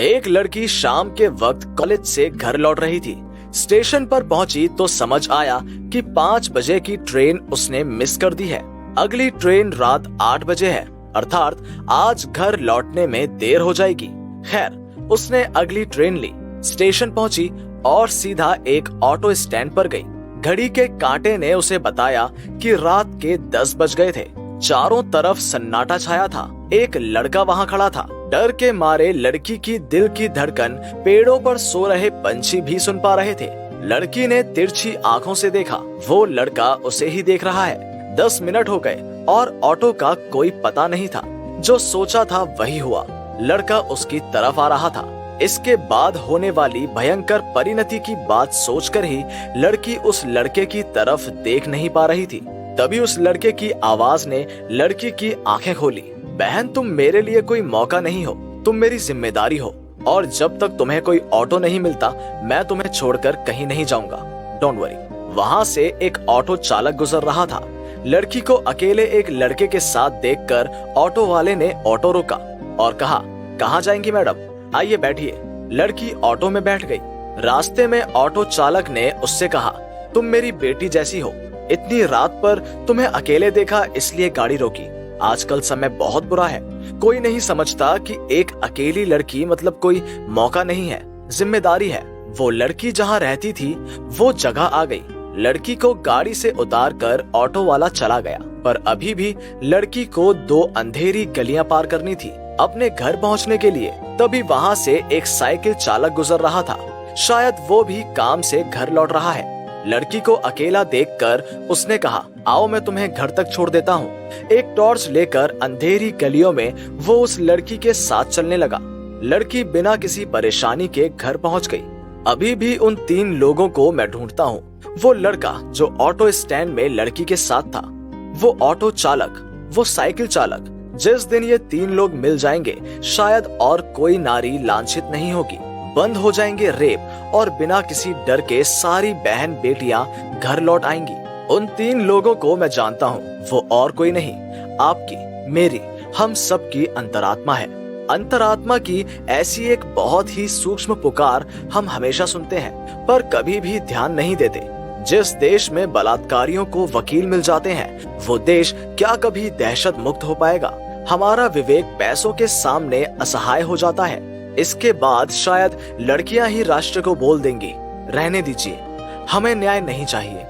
एक लड़की शाम के वक्त कॉलेज से घर लौट रही थी। स्टेशन पर पहुंची तो समझ आया कि 5 बजे की ट्रेन उसने मिस कर दी है। अगली ट्रेन रात 8 बजे है, अर्थात आज घर लौटने में देर हो जाएगी। खैर, उसने अगली ट्रेन ली, स्टेशन पहुंची और सीधा एक ऑटो स्टैंड पर गई। घड़ी के कांटे ने उसे बताया कि रात के 10 बज गए थे। चारों तरफ सन्नाटा छाया था। एक लड़का वहां खड़ा था। डर के मारे लड़की की दिल की धड़कन पेड़ों पर सो रहे पंछी भी सुन पा रहे थे। लड़की ने तिरछी आंखों से देखा, वो लड़का उसे ही देख रहा है। 10 मिनट हो गए और ऑटो का कोई पता नहीं था। जो सोचा था वही हुआ, लड़का उसकी तरफ आ रहा था। इसके बाद होने वाली भयंकर परिणति की बात सोचकर ही लड़की उस लड़के की तरफ देख नहीं पा रही थी। तभी उस लड़के की आवाज ने लड़की की आंखें खोली। बहन, तुम मेरे लिए कोई मौका नहीं हो, तुम मेरी जिम्मेदारी हो, और जब तक तुम्हें कोई ऑटो नहीं मिलता मैं तुम्हें छोड़कर कहीं नहीं जाऊंगा। Don't worry. वहाँ से एक ऑटो चालक गुजर रहा था। लड़की को अकेले एक लड़के के साथ देखकर ऑटो वाले ने ऑटो रोका और कहा, कहाँ जाएंगी मैडम, आइए बैठिए। लड़की ऑटो में बैठ गई। रास्ते में ऑटो चालक ने उससे कहा, तुम मेरी बेटी जैसी हो, इतनी रात पर तुम्हें अकेले देखा इसलिए गाड़ी रोकी। आजकल समय बहुत बुरा है, कोई नहीं समझता कि एक अकेली लड़की मतलब कोई मौका नहीं है, जिम्मेदारी है। वो लड़की जहाँ रहती थी वो जगह आ गई। लड़की को गाड़ी से उतार कर ऑटो वाला चला गया, पर अभी भी लड़की को 2 अंधेरी गलियां पार करनी थी अपने घर पहुंचने के लिए। तभी वहां से एक साइकिल चालक गुजर रहा था। शायद वो भी काम से घर लौट रहा है। लड़की को अकेला देखकर उसने कहा, आओ मैं तुम्हें घर तक छोड़ देता हूँ। एक टॉर्च लेकर अंधेरी गलियों में वो उस लड़की के साथ चलने लगा। लड़की बिना किसी परेशानी के घर पहुँच गई। अभी भी उन 3 लोगों को मैं ढूंढता हूँ। वो लड़का जो ऑटो स्टैंड में लड़की के साथ था, वो ऑटो चालक, वो साइकिल चालक। जिस दिन ये 3 लोग मिल जाएंगे शायद और कोई नारी लांछित नहीं होगी। बंद हो जाएंगे रेप और बिना किसी डर के सारी बहन बेटियां घर लौट आएंगी। उन 3 लोगों को मैं जानता हूँ, वो और कोई नहीं, आपकी, मेरी, हम सब की अंतरात्मा है। अंतरात्मा की ऐसी एक बहुत ही सूक्ष्म पुकार हम हमेशा सुनते हैं, पर कभी भी ध्यान नहीं देते। जिस देश में बलात्कारियों को वकील मिल जाते हैं, वो देश क्या कभी दहशत मुक्त हो पाएगा? हमारा विवेक पैसों के सामने असहाय हो जाता है। इसके बाद शायद लड़कियां ही राष्ट्र को बोल देंगी, रहने दीजिए, हमें न्याय नहीं चाहिए।